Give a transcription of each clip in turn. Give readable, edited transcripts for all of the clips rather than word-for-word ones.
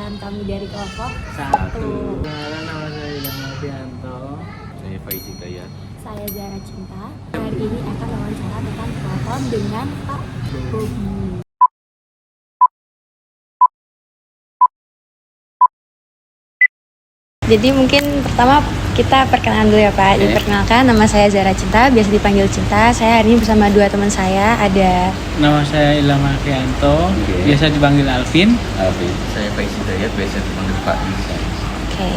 perkenalkan kami dari kelompok Satu. Perkenalkan, nama saya Ilham Mardianto. Saya Faiz Hidayat. Saya Zara Cinta. Hari ini akan wawancara tentang keraton dengan Pak Bobi. Jadi mungkin pertama kita perkenalan dulu ya Pak. Jadi perkenalkan, nama saya Zara Cinta, biasa dipanggil Cinta. Saya hari ini bersama dua teman saya, ada Nama saya Ilham Mardianto. Biasa dipanggil Alvin. Saya Faiz Hidayat, biasa dipanggil Pak Nisa. Oke.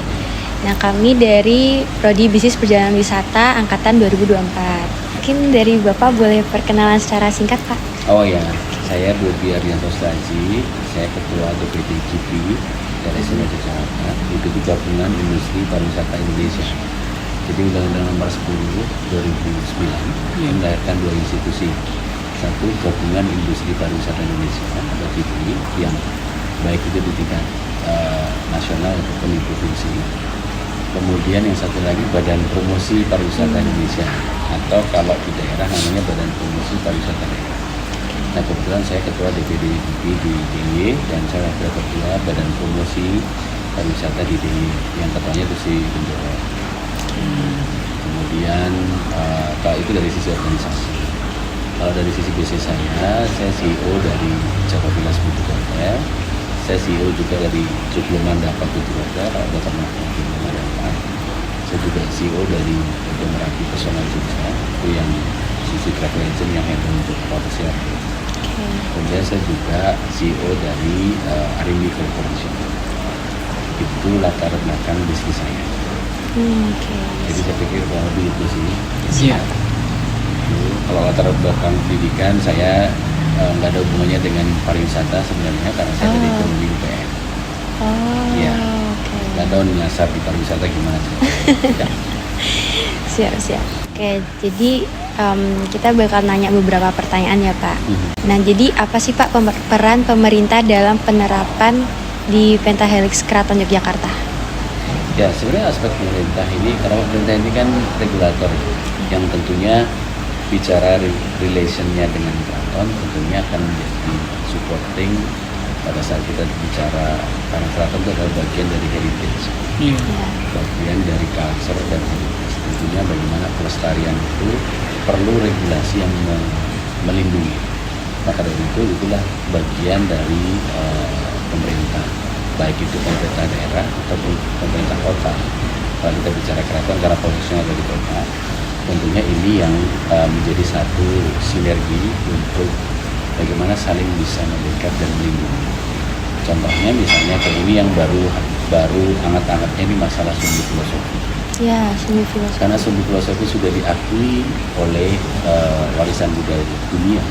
Nah, kami dari Prodi Bisnis Perjalanan Wisata angkatan 2024. Mungkin dari Bapak boleh perkenalan secara singkat, Pak? Oh ya, saya Bobi Arianto Staji. Saya Ketua DPD GP dari Senada Jakarta, itu Gabungan Industri Pariwisata Indonesia. Jadi Undang-Undang Nomor 10 2009 melahirkan dua institusi. Satu, Gabungan Industri Pariwisata Indonesia atau GPI, yang baik itu di tingkat nasional ataupun di provinsi. Kemudian yang satu lagi Badan Promosi Pariwisata Indonesia, atau kalau di daerah namanya Badan Promosi Pariwisata Daerah. Nah, kebetulan saya Ketua DPD GP di DIY dan saya Wakil Ketua Badan Promosi Pariwisata di DIY, yang ketuanya itu si Bendoro. Kemudian kalau itu dari sisi organisasi. Kalau dari sisi bisnis saya CEO dari Jawa Vilas Boutique Hotel. Saya CEO juga dari Joglo Mandapa Boutique Hotel, kalau ada pernah di Mandapa. Saya juga CEO dari Merapi Personal juga, itu yang sisi travel agent yang handle untuk hotel. Kemudian saya juga CEO dari Arimbi Corporation. Itu latar belakang bisnis saya. Jadi saya pikir kurang lebih itu sih. Iya. Kalau latar belakang pendidikan saya nggak ada hubungannya dengan pariwisata sebenarnya, karena saya dari ekonomi UPN. Iya. Nggak tahu nyasar di pariwisata gimana sih. Siap. Oke, jadi kita bakal nanya beberapa pertanyaan ya Pak. Nah, jadi apa sih Pak peran pemerintah dalam penerapan di Pentahelix Keraton Yogyakarta? Ya, sebenarnya aspek pemerintah ini, karena pemerintah ini kan regulator yang tentunya bicara relationnya dengan keraton tentunya akan menjadi supporting pada saat kita bicara, karena keraton itu adalah bagian dari heritage, bagian dari culture dan heritage. Tentunya bagaimana pelestarian itu perlu regulasi yang melindungi. Maka dari itu itulah bagian dari pemerintah, baik itu pemerintah daerah ataupun pemerintah kota. Kalau kita bicara keraton karena posisinya ada di kota, tentunya ini yang menjadi satu sinergi untuk bagaimana saling bisa mendekat dan melindungi. Contohnya misalnya kayak ini yang baru hangat-hangatnya ini masalah sumbu filosofi. Ya, sumbu filosofi. Karena sumbu filosofi sudah diakui oleh warisan budaya dunia.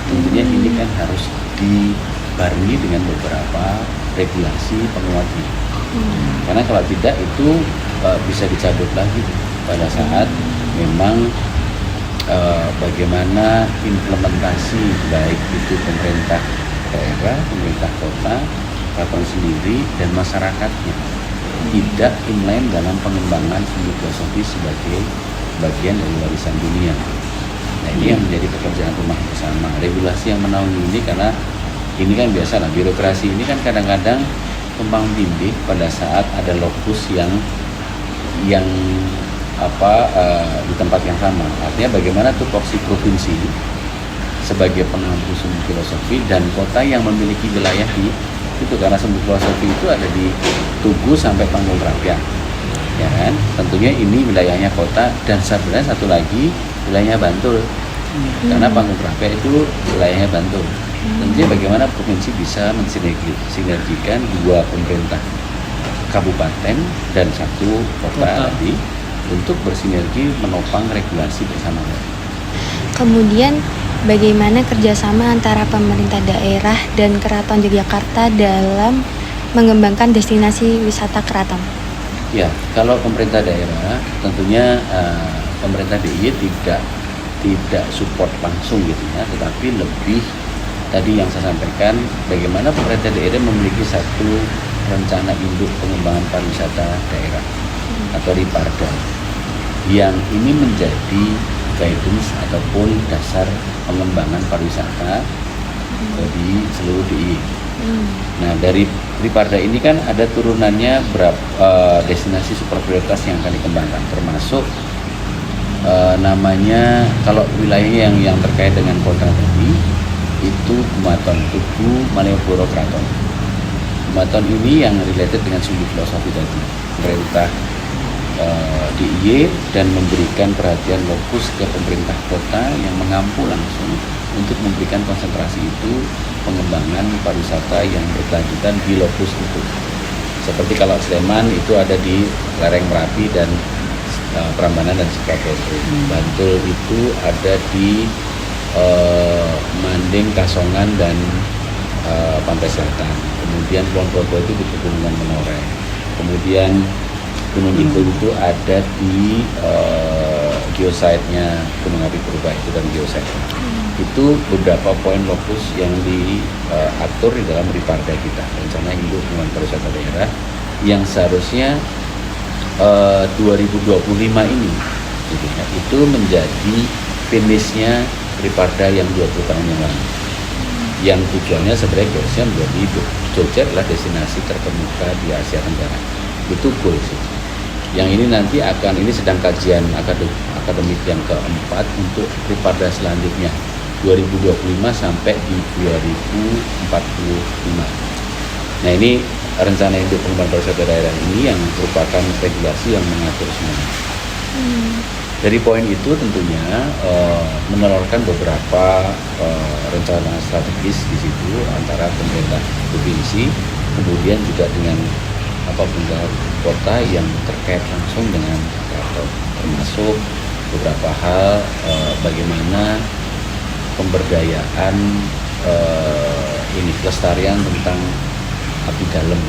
Tentunya ini kan harus dibarengi dengan beberapa regulasi penguatnya. Karena kalau tidak itu bisa dicabut lagi pada saat memang bagaimana implementasi baik itu pemerintah daerah, pemerintah kota, keraton sendiri dan masyarakatnya tidak inline dalam pengembangan sumbu filosofi sebagai bagian dari warisan dunia. Nah, ini yang menjadi pekerjaan rumah bersama. Regulasi yang menaungi ini, karena ini kan biasalah birokrasi ini kan kadang-kadang tumpang tindih pada saat ada lokus yang di tempat yang sama. Artinya bagaimana tupoksi provinsi sebagai pengampu sumbu filosofi dan kota yang memiliki wilayah di itu, karena sumbu filosofi itu ada di Tugu sampai Panggung Rapiak, ya kan? Tentunya ini wilayahnya kota, dan sebenarnya satu lagi wilayahnya Bantul, karena Panggung Rapiak itu wilayahnya Bantul. Tentunya bagaimana provinsi bisa mensinergikan dua pemerintah kabupaten dan satu kota tadi untuk bersinergi menopang regulasi bersama. Kemudian bagaimana kerjasama antara pemerintah daerah dan Keraton Yogyakarta dalam mengembangkan destinasi wisata keraton? Ya, kalau pemerintah daerah tentunya pemerintah DIY tidak support langsung gitu ya, tetapi lebih tadi yang saya sampaikan bagaimana pemerintah daerah memiliki satu rencana induk pengembangan pariwisata daerah atau Riparda, yang ini menjadi guidance ataupun dasar pengembangan pariwisata di seluruh DIY. Nah, dari Triparda ini kan ada turunannya berapa destinasi super prioritas yang akan dikembangkan, termasuk namanya kalau wilayahnya yang terkait dengan kota tadi itu Bumaton, Tugu, Malioboro, Kraton. Bumaton ini yang related dengan sumber filosofi tadi, pemerintah DIY dan memberikan perhatian fokus ke pemerintah kota yang mengampu langsung untuk memberikan konsentrasi itu pengembangan pariwisata yang berkelanjutan di lokus itu. Seperti kalau Sleman itu ada di lereng Merapi dan Prambanan dan Sukaboto. Bantul itu ada di Manding, Kasongan dan Pantai Selatan. Kemudian Kulon Progo itu di Pegunungan Menoreh. Kemudian Gunung Kidul itu ada di geosite-nya Gunung Api Purba itu dan geosite. Itu beberapa poin fokus yang diatur di dalam Triparda kita, rencana induk pengembangan pariwisata daerah yang seharusnya 2025 ini gitu ya, itu menjadi finishnya Triparda yang 20 tahun yang lalu. Yang tujuannya sebenarnya goalsnya menjadi Jogja adalah destinasi terkemuka di Asia Tenggara. Itu goals. Yang ini nanti ini sedang kajian akademik yang keempat untuk Triparda selanjutnya 2025 sampai di 2045. Nah, ini rencana induk pengembangan pariwisata daerah ini yang merupakan regulasi yang mengatur semuanya. Dari poin itu tentunya menelurkan beberapa rencana strategis di situ antara pemerintah provinsi, kemudian juga dengan pemerintah kota yang terkait langsung dengan keraton, termasuk beberapa hal bagaimana pemberdayaan pelestarian tentang abdi dalam.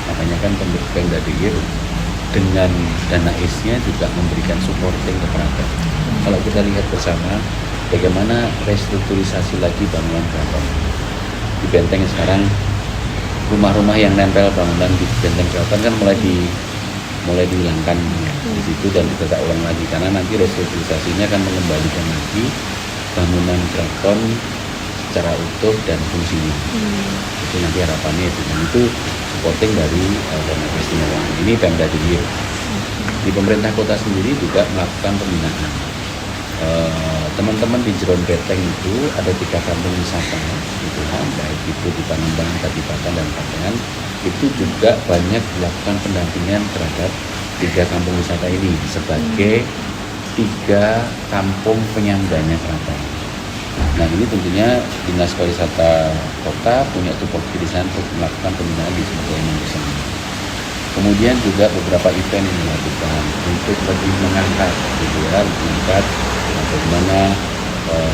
Makanya kan Pemda DIY dengan dana IS-nya juga memberikan supporting ke keraton. Kalau kita lihat bersama bagaimana restrukturisasi lagi bangunan keraton di Benteng sekarang, rumah-rumah yang nempel bangunan di Benteng Keraton kan mulai dihilangkan di situ dan ditata ulang lagi, karena nanti restrukturisasinya akan mengembalikan lagi bangunan keraton secara utuh dan fungsinya. Itu nanti harapannya itu, dan itu supporting dari dana keistimewaan ini Pemda DIY. Di pemerintah kota sendiri juga melakukan pembinaan. Teman-teman di Jeron Beteng itu ada 3 kampung wisata gitu kan, baik itu di Panambang, Kadipaten dan Patengan. Itu juga banyak dilakukan pendampingan terhadap 3 kampung wisata ini sebagai 3 kampung penyangganya keraton. Nah, ini tentunya Dinas Pariwisata Kota punya support di sana untuk melakukan pembinaan di sebagai bersama. Kemudian juga beberapa event yang dilakukan untuk lebih mengangkat bagaimana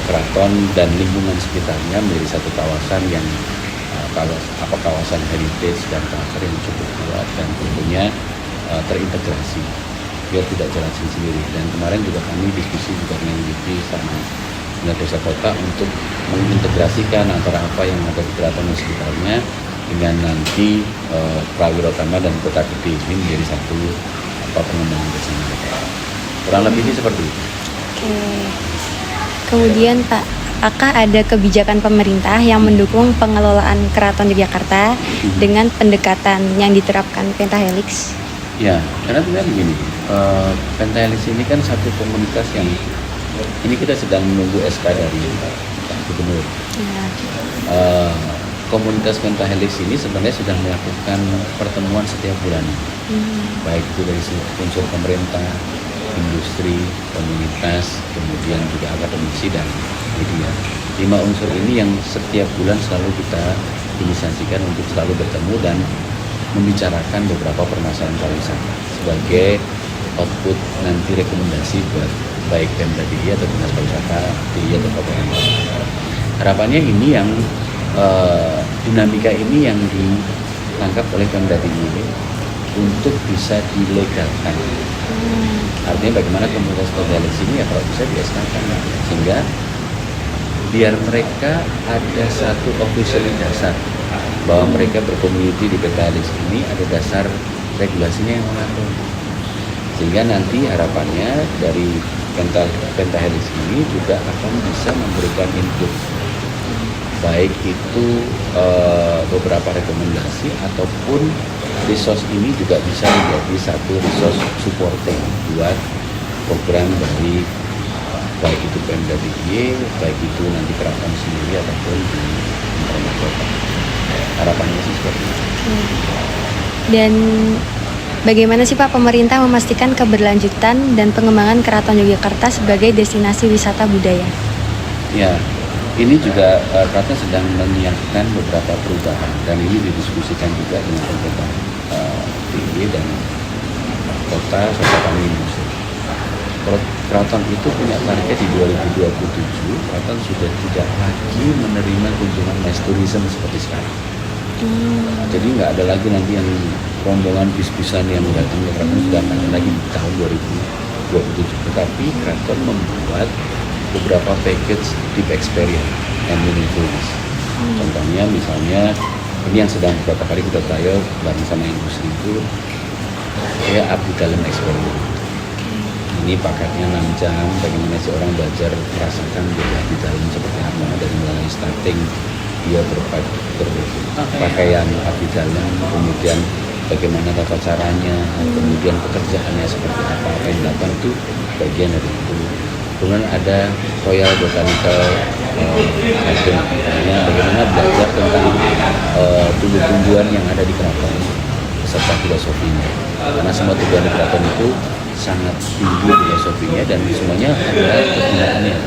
keraton dan lingkungan sekitarnya menjadi satu kawasan yang kawasan heritage dan karakter yang cukup kuat dan tentunya terintegrasi biar tidak jalan sendiri. Dan kemarin juga kami diskusi juga dengan DIY sama Dinas Desa Kota untuk mengintegrasikan antara apa yang ada di keraton dan sekitarnya dengan nanti Prawirotama dan Kota Gede ini menjadi satu pengembangan bersama. Kurang lebih ini seperti itu. Oke. Kemudian Pak, apakah ada kebijakan pemerintah yang mendukung pengelolaan keraton Yogyakarta dengan pendekatan yang diterapkan Pentahelix? Ya, karena sebenarnya begini, Pentahelix ini kan satu komunitas yang ini kita sedang menunggu SK dari Pak Gubernur. Ya. Komunitas Pentahelix ini sebenarnya sudah melakukan pertemuan setiap bulan, baik itu dari unsur pemerintah, industri, komunitas, kemudian juga akademisi dan media. 5 unsur ini yang setiap bulan selalu kita inisiasikan untuk selalu bertemu dan membicarakan beberapa permasalahan pariwisata sebagai output nanti rekomendasi buat baik Pemda DIY atau Dinas Pariwisata DIY atau KPM. Harapannya ini yang dinamika ini yang ditangkap oleh Pemda DIY untuk bisa dilegalkan. Artinya bagaimana komunitas Pentahelix ini ya kalau bisa di-SK-kan sehingga biar mereka ada satu official dasar bahwa mereka berkomuniti di Pentahelix ini, ada dasar regulasinya yang mengatur. Sehingga nanti harapannya dari Pentahelix ini juga akan bisa memberikan input baik itu beberapa rekomendasi ataupun resource ini juga bisa menjadi satu resource supporting buat program dari baik itu Pemda DIY, baik itu nanti keraton sendiri ataupun di pemerintah kota. Harapannya sih seperti itu. Dan bagaimana sih Pak pemerintah memastikan keberlanjutan dan pengembangan Keraton Yogyakarta sebagai destinasi wisata budaya? Ya, ini juga keraton sedang menyiapkan beberapa perubahan dan ini didiskusikan juga dengan pemerintah DIY dan kota serta kami industri. Keraton itu punya target di 2027, keraton sudah tidak lagi menerima kunjungan mass tourism seperti sekarang. Jadi nggak ada lagi nanti yang rombongan bis-bisan yang datang ke keraton, sudah nggak ada lagi di tahun 2027. Tetapi keraton membuat beberapa package deep experience and meaningfulness. Contohnya misalnya ini yang sedang beberapa kali kita trial bareng sama industri itu kayak abdi dalam experience. Ini paketnya 6 jam, bagaimana si orang belajar merasakan jadi abdi dalam seperti apa, dari mulai starting dia berpakaian abdi dalam, kemudian bagaimana tata caranya, kemudian pekerjaannya seperti apa yang dilakukan, itu bagian dari itu. Kemudian ada Royal Botanical Garden, bagaimana belajar tentang tumbuh-tumbuhan yang ada di keraton beserta filosofinya, karena semua tumbuhan di keraton itu sangat tinggi filosofinya dan semuanya adalah kegunaannya.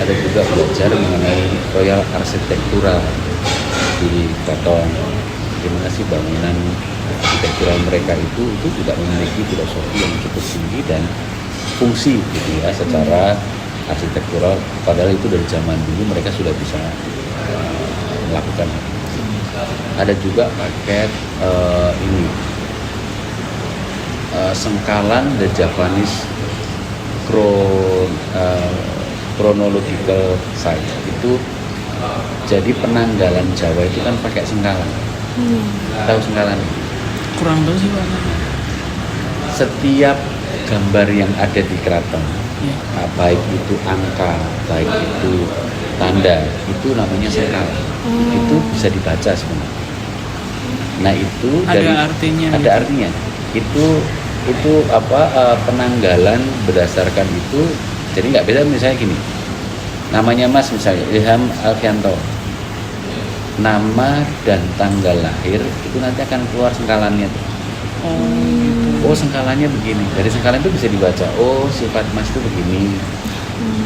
Ada juga belajar mengenai royal arsitektural di keraton, bagaimana sih bangunan arsitektural mereka itu juga memiliki filosofi yang cukup tinggi dan fungsi gitu ya secara arsitektural, padahal itu dari zaman dulu mereka sudah bisa melakukan. Ada juga paket Sengkalan The Japanese Chronological Site, itu jadi penanggalan Jawa itu kan pakai sengkalan. Tahu sengkalan? Kurang tahu sih Pak. Setiap gambar yang ada di keraton, baik itu angka, baik itu tanda, itu namanya sengkalan. Itu bisa dibaca sebenarnya. Nah itu ada artinya. Itu penanggalan berdasarkan itu. Jadi nggak beda, misalnya gini, namanya Mas misalnya Ilham Alfianto, nama dan tanggal lahir itu nanti akan keluar sengkalannya tuh. Oh sengkalannya begini, dari sengkalan itu bisa dibaca, oh sifat Mas itu begini.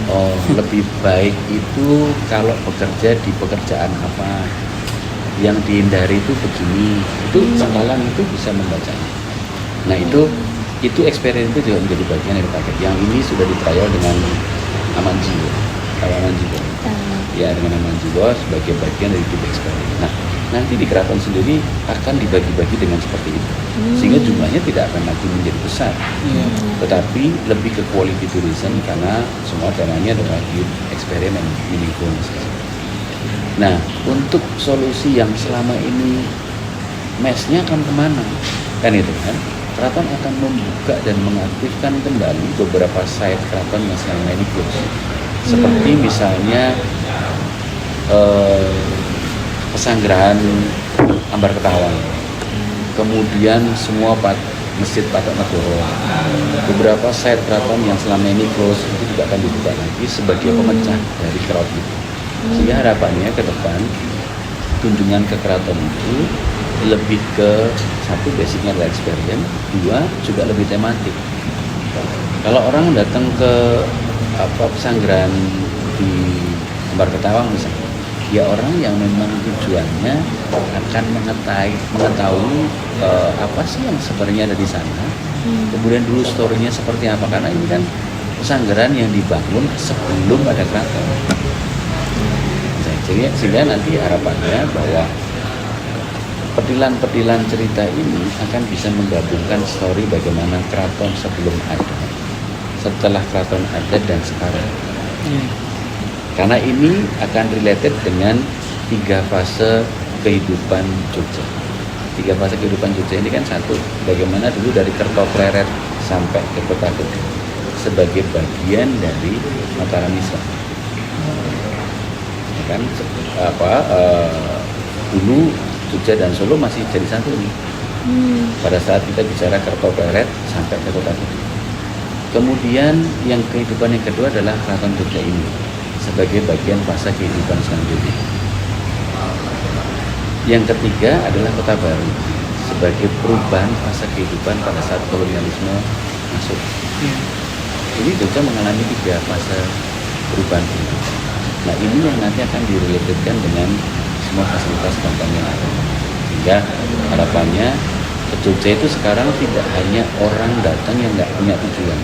Oh lebih baik itu kalau bekerja di pekerjaan apa, yang dihindari itu begini. Itu sengkalan itu bisa membacanya. Nah itu experience itu juga menjadi bagian dari paket. Yang ini sudah ditrial dengan Aman Jiwo, Aman Jiwo. Ya, dengan Aman Jiwo sebagai bagian dari deep experience. Nah nanti di keraton sendiri akan dibagi-bagi dengan seperti itu, sehingga jumlahnya tidak akan lagi menjadi besar, tetapi lebih ke quality tourism karena semua temanya adalah deep experience and meaningfulness. Nah untuk solusi yang selama ini mesnya akan kemana kan itu kan, keraton akan membuka dan mengaktifkan kembali beberapa site keraton yang selama ini close, seperti misalnya Pesanggerahan Ambar Ketawang, kemudian semua Masjid Patok Negoro, beberapa site keraton yang selama ini close itu juga akan dibuka lagi sebagai pemecah dari crowd itu. Sehingga harapannya ke depan kunjungan ke keraton itu lebih ke satu, basicnya adalah experience, dua juga lebih tematik. Kalau orang datang ke Pesanggerahan di Ambar Ketawang misalnya, ya orang yang memang tujuannya akan mengetahui apa sih yang sebenarnya ada di sana, kemudian dulu story-nya seperti apa, karena ini kan pesanggeran yang dibangun sebelum ada keraton. Sehingga nanti harapannya bahwa petilan-petilan cerita ini akan bisa menggabungkan story bagaimana keraton sebelum ada, setelah keraton ada, dan sekarang. Karena ini akan related dengan 3 fase kehidupan Jogja. 3 fase kehidupan Jogja ini kan, satu, bagaimana dulu dari Kertopleret sampai ke Kota Gede sebagai bagian dari Mataram Islam. kan dulu Jogja dan Solo masih jadi satu nih. Pada saat kita bicara Kertopleret sampai ke Kota Gede. Kemudian yang kehidupan yang kedua adalah Keraton Jogja ini sebagai bagian fase kehidupan selanjutnya. Yang ketiga adalah Kota Baru sebagai perubahan fase kehidupan pada saat kolonialisme masuk. Ini Jogja mengalami 3 fase perubahan kehidupan. Nah ini yang nanti akan direlatedkan dengan semua fasilitas gampang yang ada. Sehingga harapannya ke Jogja itu sekarang tidak hanya orang datang yang nggak punya tujuan,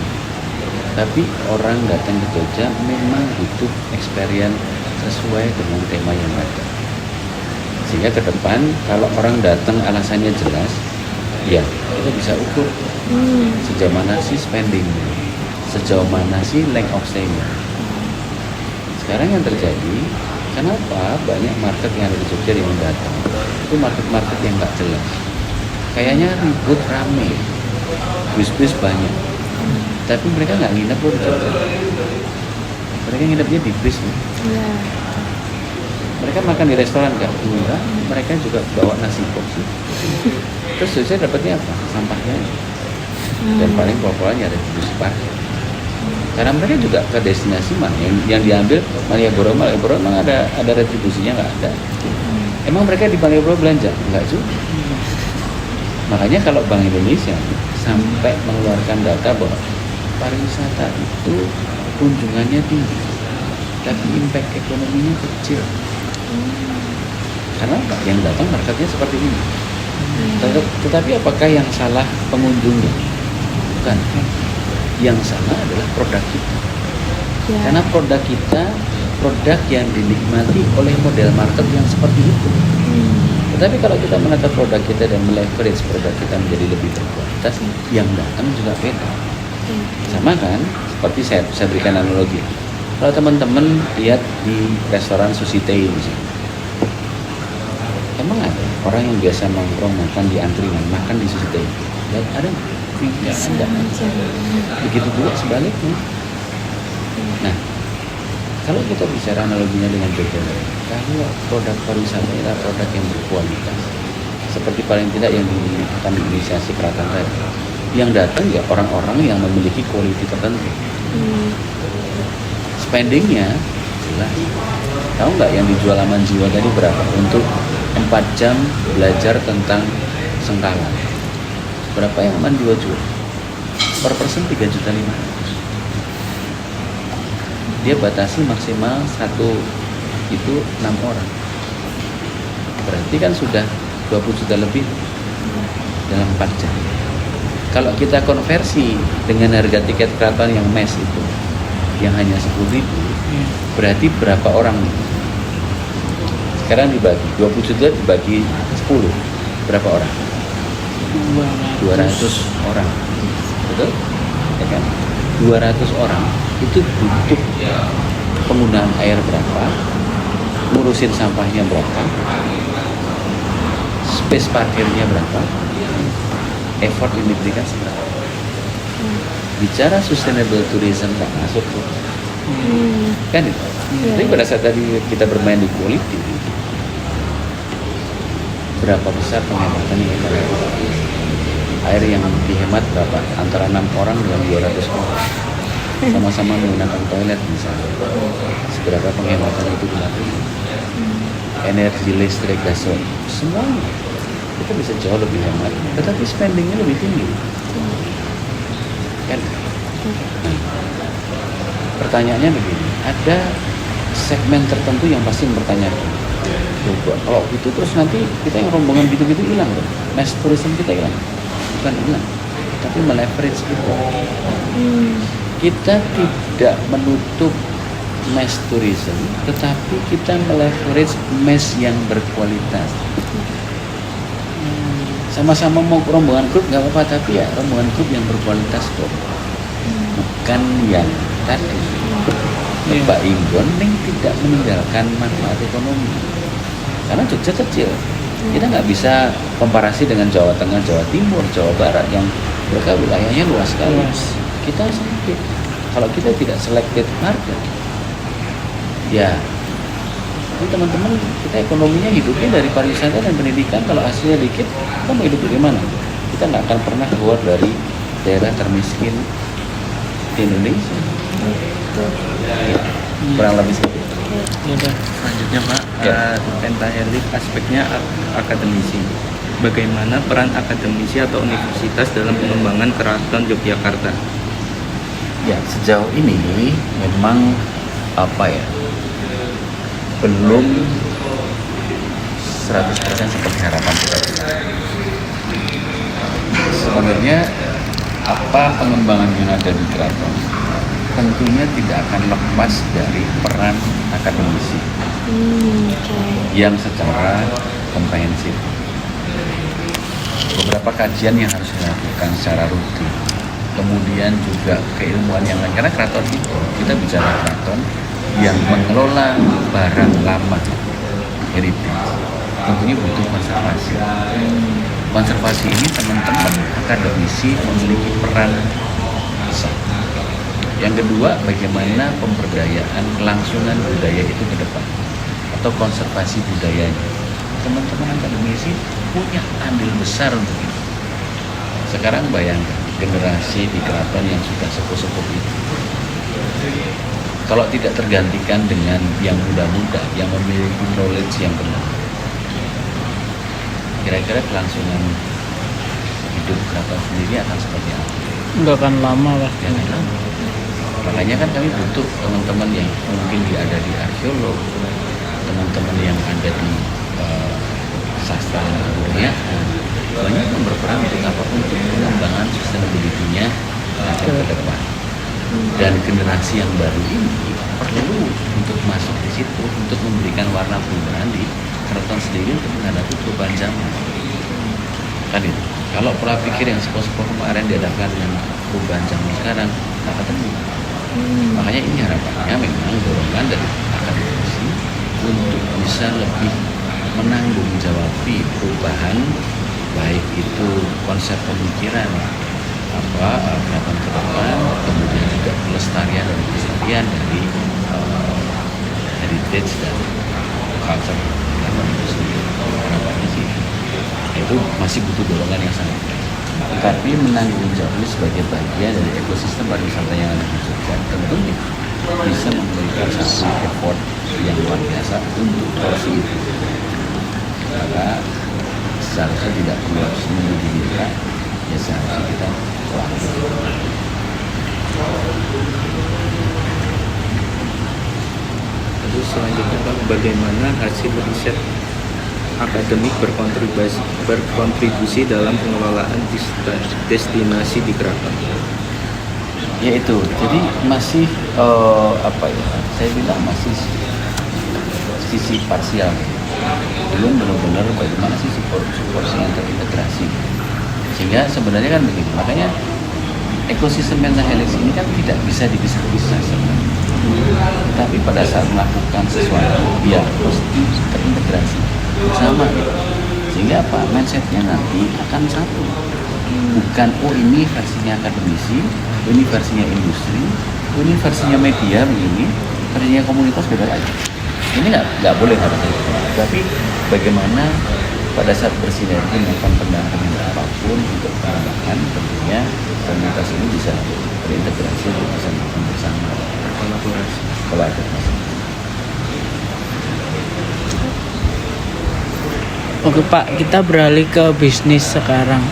tapi orang datang ke Jogja memang butuh experience sesuai dengan tema yang ada. Sehingga ke depan kalau orang datang alasannya jelas, ya kita bisa ukur sejauh mana sih spending, sejauh mana sih length of stay-nya. Sekarang yang terjadi, kenapa banyak market yang ada di Jogja yang datang itu market-market yang nggak jelas, kayaknya ribut rame, bis-bis banyak, tapi mereka nggak nginep loh di Jogja, mereka nginepnya di bis loh. Mereka makan di restoran nggak murah, mereka juga bawa nasi porsi. Terus Jogja dapatnya apa? Sampahnya. Dan paling populernya ada di bus parkir. Karena mereka juga ke destinasi mana yang diambil Malioboro memang ada retribusinya nggak ada. Emang mereka di Malioboro belanja? Enggak juga. Makanya kalau Bank Indonesia sampai mengeluarkan data bahwa pariwisata itu kunjungannya tinggi, tapi impact ekonominya kecil. Karena apa? Yang datang marketnya seperti ini. Tetapi apakah yang salah pengunjungnya? Bukan. Yang salah adalah produk kita. Karena produk kita produk yang dinikmati oleh model market yang seperti itu. Tetapi kalau kita menata produk kita dan meleverage produk kita menjadi lebih berkualitas, yang datang juga beda. Sama kan? Seperti saya berikan analogi. Kalau teman-teman lihat di restoran Sushi Tei misalnya, emang ada orang yang biasa nongkrong makan di angkringan, makan di Sushi Tei? Dan ada nggak? Tidak ada. Begitu juga sebaliknya. Nah, kalau kita bicara analoginya dengan Jogja, kalau produk pariwisata adalah produk yang berkualitas, seperti paling tidak yang akan diinisiasi Keraton tadi, yang datang ya orang-orang yang memiliki quality tertentu. Spendingnya jelas. Tahu nggak yang dijual Aman Jiwa tadi berapa untuk 4 jam belajar tentang Sengkala? Berapa yang Aman Jiwa jual? Per person 3.500.000. Dia batasi maksimal satu itu 6 orang. Berarti kan sudah 20 juta lebih dalam 4 jam. Kalau kita konversi dengan harga tiket keraton yang mes itu yang hanya 10.000, berarti berapa orang? Sekarang dibagi 20 juta dibagi 10, berapa orang? 200 orang. Betul? Ya kan? 200 orang itu butuh penggunaan air berapa, ngurusin sampahnya berapa, space parkirnya berapa, effort yang diberikan seberapa. Bicara sustainable tourism nggak masuk tuh, kan itu. Tapi pada saat tadi kita bermain di quality, berapa besar penghematan yang kita lakukan? Air yang dihemat berapa? Antara 6 orang dengan 200 orang. Sama-sama menggunakan toilet misalnya. Seberapa penghematan itu dilakukan? Energi listrik, gasolin, semuanya itu bisa jauh lebih hemat. Tetapi spendingnya lebih tinggi. Kan? Nah, pertanyaannya begini, ada segmen tertentu yang pasti mempertanyakan, kalau gitu terus nanti kita yang rombongan gitu-gitu hilang dong, mass tourism kita hilang. Bukan hilang, tapi meleverage itu. Kita tidak menutup mass tourism, tetapi kita meleverage mass yang berkualitas. Sama-sama mau rombongan grup nggak apa-apa, tapi ya rombongan grup yang berkualitas kok, bukan yang tadi. Mbak Inggon tidak meninggalkan manfaat ekonomi, karena Jogja kecil. Kita nggak bisa komparasi dengan Jawa Tengah, Jawa Timur, Jawa Barat yang mereka wilayahnya luas sekali. Kita sedikit. Kalau kita tidak selected market, ya Jadi teman-teman, kita ekonominya hidupnya dari pariwisata dan pendidikan. Kalau hasilnya dikit, kita mau hidup dari mana? Kita nggak akan pernah keluar dari daerah termiskin di Indonesia. Ya, kurang lebih seperti itu. Ya udah. Selanjutnya Pak, Ya. Pentahelix aspeknya akademisi. Bagaimana peran akademisi atau universitas dalam pengembangan Keraton Yogyakarta? Ya, sejauh ini memang belum 100% seperti harapan kita. Sebenarnya pengembangan yang ada di keraton tentunya tidak akan lepas dari peran akademisi Oke. yang secara komprehensif. Beberapa kajian yang harus dilakukan secara rutin, kemudian juga keilmuan yang lain, karena keraton itu, kita bicara keraton yang mengelola barang lama heritage, tentunya butuh konservasi. Konservasi ini teman-teman akademisi memiliki peran besar. Yang kedua, bagaimana pemberdayaan kelangsungan budaya itu ke depan atau konservasi budayanya. Teman-teman akademisi punya andil besar untuk itu. Sekarang bayangkan generasi di keraton yang sudah sepuh-sepuh itu, kalau tidak tergantikan dengan yang muda-muda yang memiliki knowledge yang benar, kira-kira kelangsungan hidup keraton sendiri akan seperti apa? Nggak akan lama lah. Jangan lama. Makanya kan kami butuh teman-teman yang mungkin ada di arkeolog, teman-teman yang ada di sastra dan kebudayaan, banyak yang berperan untuk untuk pengembangan sustainability-nya ke depan. Dan generasi yang baru ini perlu untuk masuk di situ untuk memberikan warna perubahan di keraton sendiri untuk menghadapi perubahan zaman. Kan itu. Kalau pola pikir yang sepuh-sepuh kemarin dihadapkan dengan perubahan zaman sekarang, tak ketemu. Makanya ini harapannya memang dorongan dari akademisi untuk bisa lebih menanggung jawabi perubahan, baik itu konsep pemikiran keraton ke depan, kemudian juga pelestarian dan pelestarian dari heritage dan culture keraton itu sendiri. Harapannya sih itu masih butuh dorongan yang sangat baik. Tapi menanggung jawab sebagai bagian dari ekosistem pariwisata yang ada di Jogja tentunya bisa memberikan satu effort yang luar biasa untuk porsi itu. Maka seharusnya tidak perlu harus menunggu kita, ya seharusnya kita lakukan. Terus selanjutnya Pak, bagaimana hasil riset akademik berkontribusi dalam pengelolaan destinasi di keraton? Yaitu, jadi masih saya bilang masih sisi parsial, belum benar-benar bagaimana sih support yang terintegrasi. Sehingga sebenarnya kan begini, makanya ekosistem Pentahelix ini kan tidak bisa dipisah-pisah sebenarnya. Tapi pada saat melakukan sesuatu, ya mesti terintegrasi bersama gitu. Sehingga mindsetnya nanti akan satu. Bukan ini versinya akademisi, ini versinya industri, ini versinya media begini, versinya komunitas beda lagi. Ini nggak boleh harusnya. Tapi bagaimana pada saat bersinergi melakukan pendampingan apapun untuk pengembangan, tentunya komunitas ini bisa terintegrasi untuk bisa melakukan bersama kolaborasi. Oke Pak, kita beralih ke bisnis sekarang.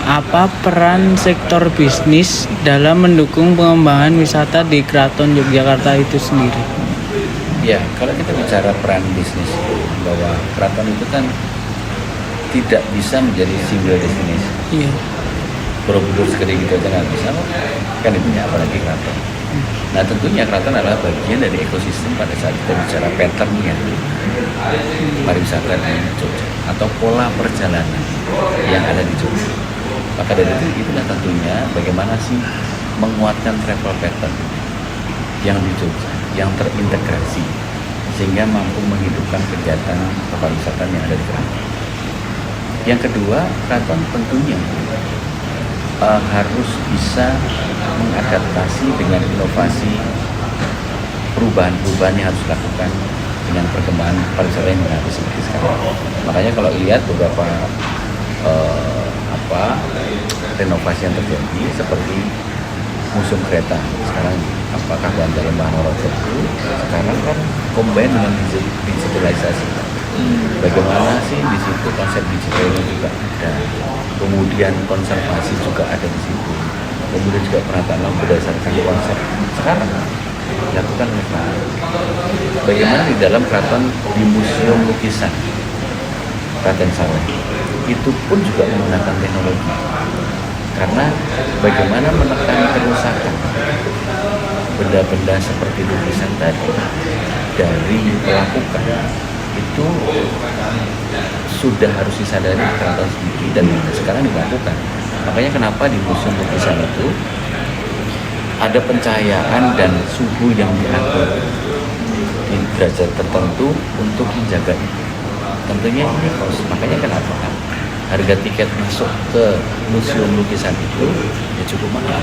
Apa peran sektor bisnis dalam mendukung pengembangan wisata di Keraton Yogyakarta itu sendiri? Ya, kalau kita bicara peran bisnis bahwa keraton itu kan tidak bisa menjadi single destination. Iya. Borobudur segede gitu aja nggak bisa, kan intinya apalagi keraton. Nah tentunya keraton adalah bagian dari ekosistem pada saat kita bicara patternnya pariwisata di Jogja atau pola perjalanan yang ada di Jogja. Maka dari itu itulah tentunya bagaimana sih menguatkan travel pattern yang di Jogja, yang terintegrasi sehingga mampu menghidupkan kegiatan pariwisata yang ada di keraton. Yang kedua, keraton tentunya harus bisa mengadaptasi dengan inovasi perubahan-perubahan yang harus dilakukan dengan perkembangan pariwisata yang ada seperti sekarang. Makanya kalau lihat beberapa renovasi yang terjadi seperti museum kereta sekarang, apakah Banjar Lembah Norogo itu sekarang kan combine dengan digitalisasi. Bagaimana sih di situ konsep digitalnya juga ada, kemudian konservasi juga ada di situ, kemudian juga penataan lampu berdasarkan konsep sekarang dilakukan oleh keraton. Bagaimana di dalam keraton di museum lukisan Raden Saleh itu pun juga menggunakan teknologi, karena bagaimana menekan kerusakan benda-benda seperti lukisan tadi dari pelakukan itu sudah harus disadari keraton sendiri dan sekarang dilakukan. Makanya kenapa di museum lukisan itu ada pencahayaan dan suhu yang diatur di derajat tertentu untuk menjaga itu. Tentunya ini kos. Makanya kenapa harga tiket masuk ke museum lukisan itu ya cukup mahal.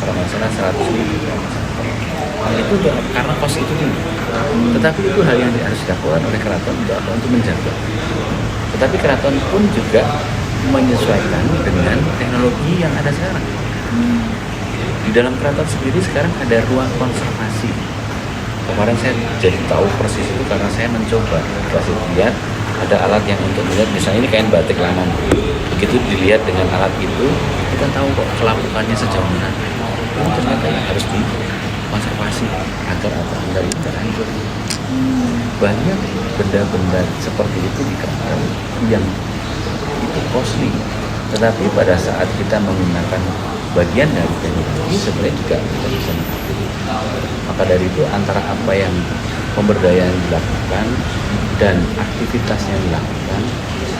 Kalau masalah 100.000. Itu karena kos itu tinggi. Tetapi itu hal yang harus dilakukan oleh keraton untuk menjaga. Tetapi keraton pun juga menyesuaikan dengan teknologi yang ada sekarang. Di dalam keraton sendiri sekarang ada ruang konservasi. Kemarin saya jadi tahu persis itu karena saya mencoba kasih lihat ada alat yang untuk melihat, misalnya ini kain batik lama. Begitu dilihat dengan alat itu, kita tahu kok kelapukannya sejauh mana. Itu ternyata yang harus dikonservasi agar itu terhancur. Banyak benda-benda seperti itu di keraton yang itu costly. Tetapi pada saat kita menggunakan bagian dari teknologi sebenarnya juga kita bisa mengikuti. Maka dari itu antara apa yang pemberdayaan dilakukan dan aktivitas yang dilakukan,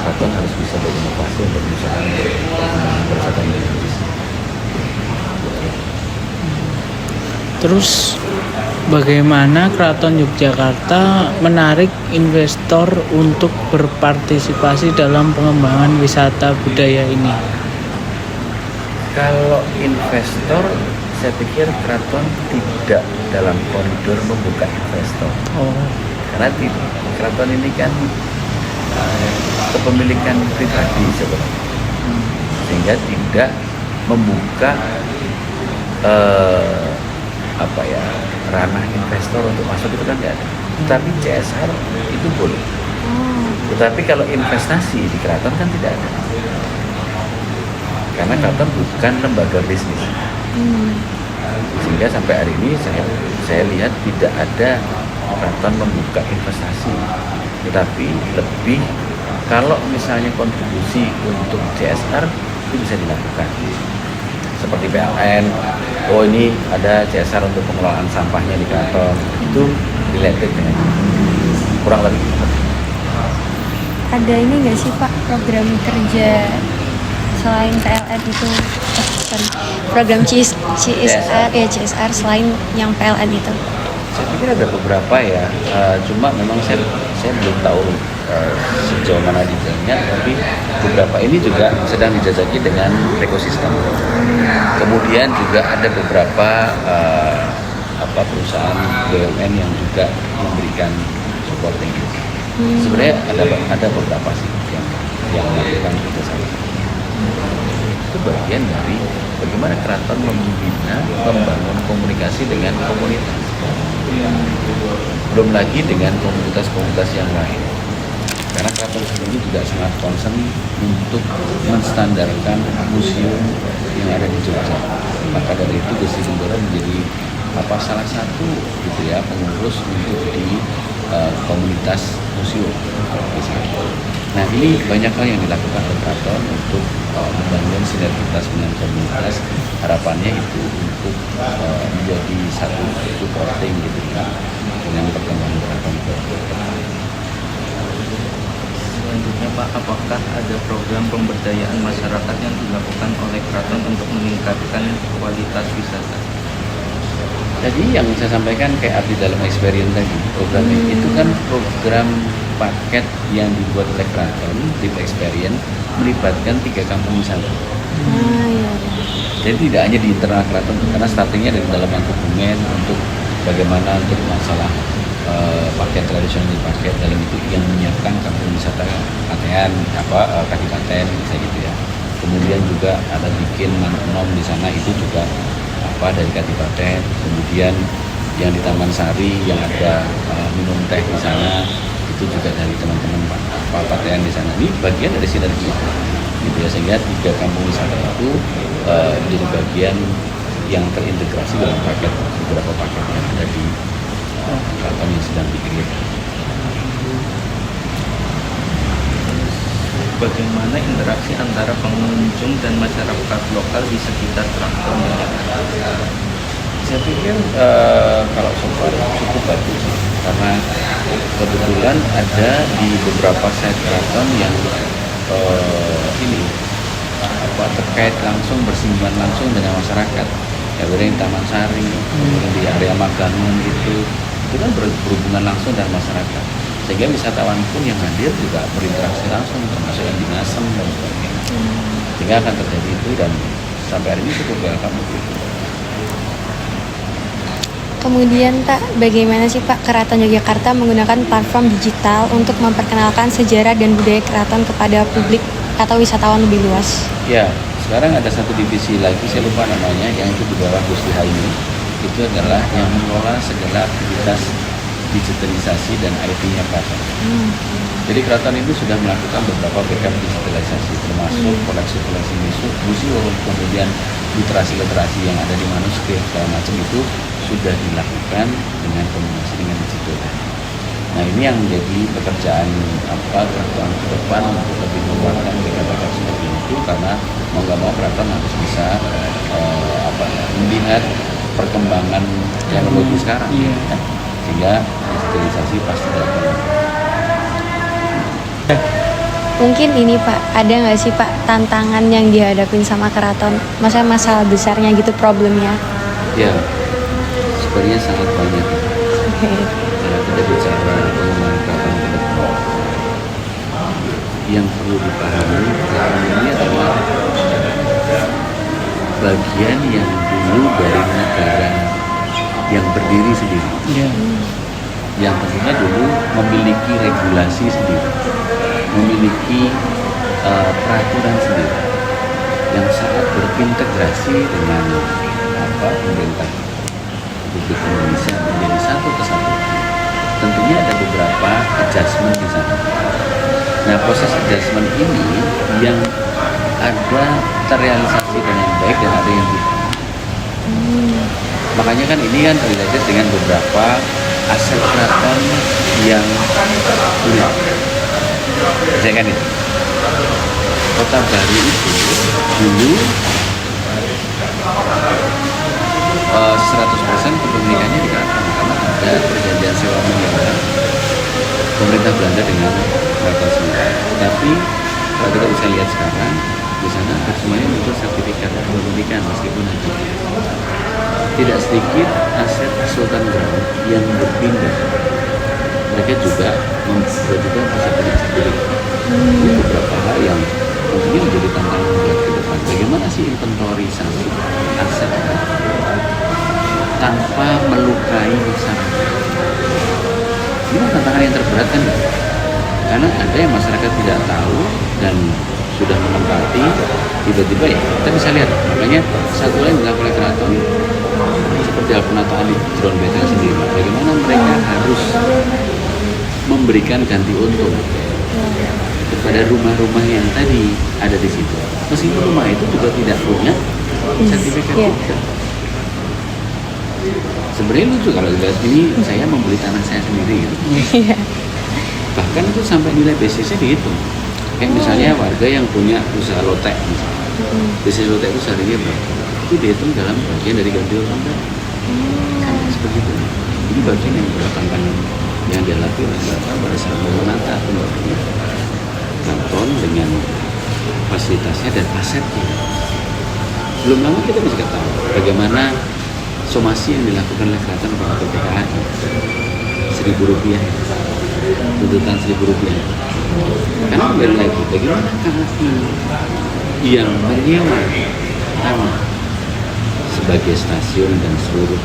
keraton harus bisa berinovasi untuk berusaha bersama Indonesia. Terus bagaimana Keraton Yogyakarta menarik investor untuk berpartisipasi dalam pengembangan wisata budaya ini? Kalau investor, saya pikir keraton tidak dalam koridor membuka investor. Karena keraton ini kan kepemilikan pribadi sebenarnya, sehingga tidak membuka ranah investor untuk masuk, itu kan tidak ada. Tetapi CSR itu boleh. Tetapi kalau investasi di keraton kan tidak ada. Karena keraton bukan lembaga bisnis. Sehingga sampai hari ini saya lihat tidak ada keraton membuka investasi. Tetapi lebih kalau misalnya kontribusi untuk CSR itu bisa dilakukan. Seperti PLN, ini ada CSR untuk pengelolaan sampahnya di keraton, itu related dengan kurang lebih. Ada ini nggak sih Pak program kerja selain PLN itu, program CSR selain yang PLN itu? Saya pikir ada beberapa ya, cuma memang saya belum tahu sejauh mana detailnya, tapi beberapa ini juga sedang dijajaki dengan ekosistem. Kemudian juga ada beberapa perusahaan BUMN yang juga memberikan supporting. Sebenarnya ada beberapa sih yang melakukan kerjasama. Itu bagian dari bagaimana keraton membina, membangun komunikasi dengan komunitas. Belum lagi dengan komunitas-komunitas yang lain. Karena keraton sendiri juga sangat concern untuk menstandarkan museum yang ada di Jogja. Maka dari itu Gusti Kumboro menjadi salah satu pengurus untuk di komunitas museum. Nah, ini banyak hal yang dilakukan oleh keraton untuk membangun sinergitas dengan komunitas. Harapannya itu untuk menjadi satu supporting dengan perkembangan keraton. Selanjutnya Pak, apakah ada program pemberdayaan masyarakat yang dilakukan oleh keraton untuk meningkatkan kualitas wisata? Tadi yang saya sampaikan kayak Abdi Dalam Experience tadi, program itu kan program paket yang dibuat oleh keraton, Deep Experience, melibatkan 3 kampung wisata. Jadi tidak hanya di internal keraton, karena startingnya dari dalam dokumen untuk bagaimana untuk masalah pakaian tradisional dipakai dalam itu yang menyiapkan kampung wisata Patean Kadipaten kayak gitu ya. Kemudian juga ada bikin nom di sana itu juga dari Kadipaten. Kemudian yang di Taman Sari yang ada minum teh di sana itu juga dari teman-teman Patean di sana. Ini bagian dari sinergi gitu ya, sehingga 3 kampung wisata itu menjadi bagian yang terintegrasi dalam beberapa paket yang ada di keraton yang sedang dikirim. Bagaimana interaksi antara pengunjung dan masyarakat lokal di sekitar keraton? Saya pikir kalau so far cukup bagus karena kebetulan ada di beberapa site keraton yang terkait langsung, bersinggungan langsung dengan masyarakat. Ya yang Taman Sari, kemudian di area Magangun itu kan berhubungan langsung dengan masyarakat. Sehingga wisatawan pun yang hadir juga berinteraksi langsung, termasuk yang di Ngasem dan sebagainya. Sehingga akan terjadi itu dan sampai hari ini cukup welcome itu. Kemudian Pak, bagaimana sih Pak Keraton Yogyakarta menggunakan platform digital untuk memperkenalkan sejarah dan budaya keraton kepada publik atau wisatawan lebih luas? Ya, sekarang ada satu divisi lagi, saya lupa namanya, yang itu di bawah Gusti Haini. Itu adalah yang mengelola segala aktivitas digitalisasi dan IT-nya keraton. Jadi keraton itu sudah melakukan beberapa backup digitalisasi, termasuk koleksi-koleksi museum, kemudian literasi-literasi yang ada di manuskrip segala macam itu sudah dilakukan dengan kombinasi dengan digital. Nah ini yang menjadi pekerjaan keraton ke depan untuk lebih menguatkan backup seperti itu, karena mau nggak mau keraton harus bisa melihat perkembangan teknologi sekarang, kan? Sehingga digitalisasi pasti dilakukan. Mungkin ini Pak, ada nggak sih Pak tantangan yang dihadapin sama keraton? Maksudnya masalah besarnya gitu, problemnya? Ya, sebenarnya sangat banyak. Kalau kita bicara pengembangan keraton ke depan, yang perlu dipahami keraton ini adalah bagian yang dulu dari negara yang berdiri sendiri. Yang tentunya dulu memiliki regulasi sendiri, memiliki peraturan sendiri, yang sangat berintegrasi dengan pemerintah Republik Indonesia menjadi satu kesatuan. Tentunya ada beberapa adjustment di sana. Nah, proses adjustment ini yang ada terrealisasi dengan baik dan ada yang tidak. Makanya kan ini kan related dengan beberapa aset keraton yang unik. Saya kan itu Kota Baru itu dulu 100% kepemilikannya di keraton, karena ada perjanjian sewa menyewa pemerintah Belanda dengan keraton sendiri. Tapi kalau kita bisa lihat sekarang di sana semuanya muncul sertifikat kepemilikan meskipun ada tidak sedikit aset Sultan Ground yang berpindah. Mereka juga membutuhkan aset sendiri. Ini beberapa hal yang tentunya menjadi tantangan berat ke depan. Bagaimana sih inventorisasi aset tanpa melukai masyarakat? Ini tantangan yang terberat kan? Karena ada yang masyarakat tidak tahu dan sudah menempati, tiba-tiba ya kita bisa lihat. Makanya satu lain dilakukan oleh keraton seperti penataan di Drone Betel sendiri. Bagaimana mereka harus memberikan ganti untung kepada rumah-rumah yang tadi ada di situ. Meskipun rumah itu juga tidak punya sertifikat juga. Sebenarnya lucu kalau dilihat, ini saya membeli tanah saya sendiri gitu. Bahkan itu sampai nilai basisnya dihitung. Kayak misalnya warga yang punya usaha lotek misalnya. Bisnis lotek itu seharinya berapa? Itu dihitung dalam bagian dari ganti untung kan? Sampai seperti itu. Ini bagian yang berkaitan yang dialami oleh Bapak pada saat menata pembangunan keraton dengan fasilitasnya dan asetnya. Belum lama kita bisa tahu bagaimana somasi yang dilakukan oleh keraton kepada PPKI. Rp1.000, tuntutan Rp1.000. Karena kembali lagi, bagaimana KAI yang menyewa tanah sebagai stasiun dan seluruh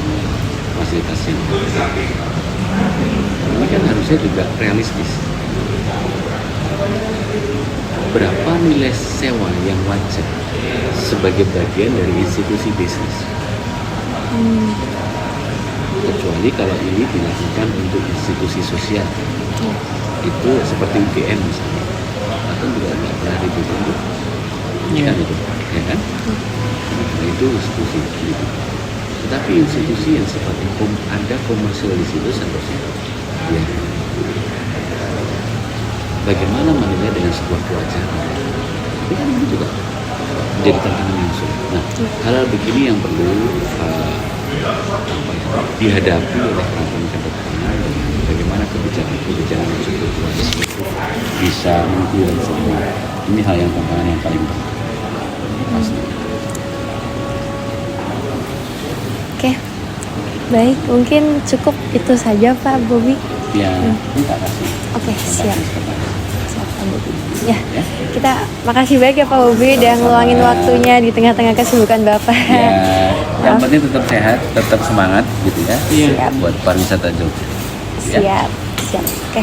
fasilitas yang ada Ini kan harusnya juga realistis. Berapa nilai sewa yang wajar sebagai bagian dari institusi bisnis? Kecuali kalau ini dilakukan untuk institusi sosial, itu seperti UGM misalnya, atau juga nggak pernah dibentuk, kan itu, ya kan? Nah, itu institusi gitu. Tetapi institusi yang sifatnya ada komersial di situ seharusnya, ya. Bagaimana menilai dengan sebuah kewajaran? Itu kan itu juga menjadi tantangan yang sulit. Nah, hal-hal begini yang perlu dihadapi oleh keraton ke depan, dan bagaimana kebijakan struktural itu bisa mengikuti semua. Ini hal yang tantangan yang paling penting. Pasti. Oke, baik, mungkin cukup itu saja Pak Bobi. Ya, terima kasih. Oke, siap. Siap Pak Bobi. Ya, Ya. kita makasih banyak ya Pak Bobi udah ngeluangin waktunya di tengah-tengah kesibukan Bapak. Ya, yang penting tetap sehat, tetap semangat gitu ya. Siap. Buat pariwisata Jogja. Ya. Siap. Oke,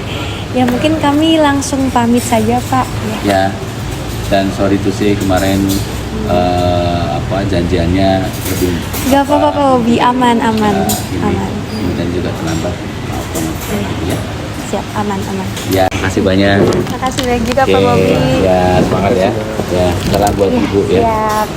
ya mungkin kami langsung pamit saja Pak. Ya. Ya, dan sorry to say kemarin janjiannya lebih Gak apa-apa Pak Bobi, aman. dan juga terlambat, maaf banget gitu ya. Siap, aman. Ya, makasih banyak. Makasih banyak juga Oke, Pak Bobi. ya semangat ya. Ya, salam buat ibu ya. Siap.